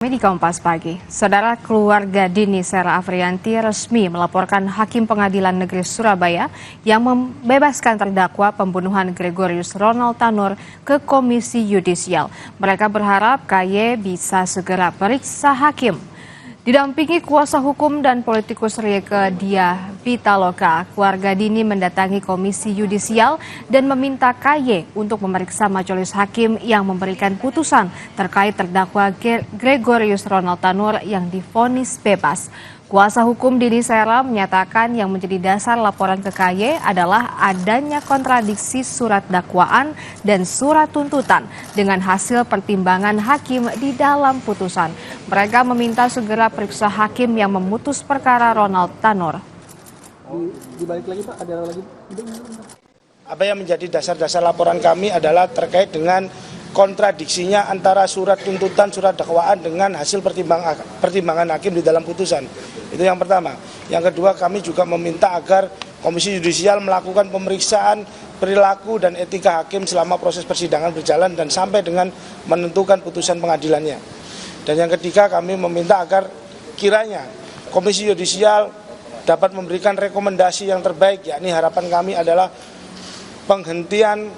Di Kompas Pagi, saudara keluarga Dini Sera Afriyanti resmi melaporkan Hakim Pengadilan Negeri Surabaya yang membebaskan terdakwa pembunuhan Gregorius Ronald Tanur ke Komisi Yudisial. Mereka berharap KY bisa segera periksa hakim. Didampingi kuasa hukum dan politikus Rieke Diah Pitaloka, keluarga Dini mendatangi Komisi Yudisial dan meminta KY untuk memeriksa majelis hakim yang memberikan putusan terkait terdakwa Gregorius Ronald Tanur yang divonis bebas. Kuasa hukum Dini Sera menyatakan yang menjadi dasar laporan ke KY adalah adanya kontradiksi surat dakwaan dan surat tuntutan dengan hasil pertimbangan hakim di dalam putusan. Mereka meminta segera periksa hakim yang memutus perkara Ronald Tanur. Dibalik lagi Pak, ada lagi. Apa yang menjadi dasar-dasar laporan kami adalah terkait dengan kontradiksinya antara surat tuntutan, surat dakwaan dengan hasil pertimbangan hakim di dalam putusan. Itu yang pertama. Yang kedua, kami juga meminta agar Komisi Yudisial melakukan pemeriksaan perilaku dan etika hakim selama proses persidangan berjalan dan sampai dengan menentukan putusan pengadilannya. Dan yang ketiga, kami meminta agar kiranya Komisi Yudisial dapat memberikan rekomendasi yang terbaik, yakni harapan kami adalah penghentian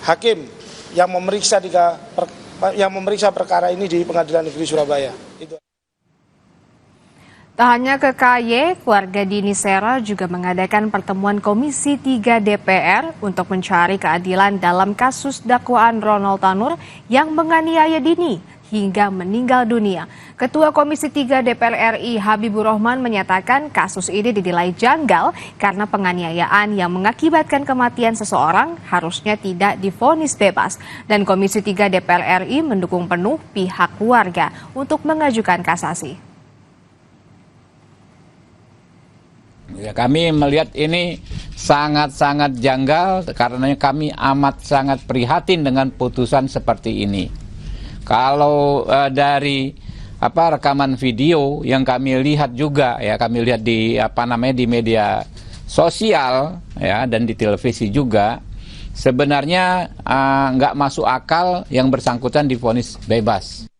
hakim yang memeriksa perkara ini di Pengadilan Negeri Surabaya. Tak hanya ke KY, keluarga Dini Sera juga mengadakan pertemuan Komisi 3 DPR untuk mencari keadilan dalam kasus dakwaan Ronald Tanur yang menganiaya Dini hingga meninggal dunia. Ketua Komisi 3 DPR RI Habibur Rahman menyatakan kasus ini dinilai janggal karena penganiayaan yang mengakibatkan kematian seseorang harusnya tidak divonis bebas. Dan Komisi 3 DPR RI mendukung penuh pihak keluarga untuk mengajukan kasasi. Ya, kami melihat ini sangat-sangat janggal karena kami amat sangat prihatin dengan putusan seperti ini. Kalau dari rekaman video yang kami lihat juga ya, kami lihat di di media sosial ya dan di televisi juga, sebenarnya nggak masuk akal yang bersangkutan divonis bebas.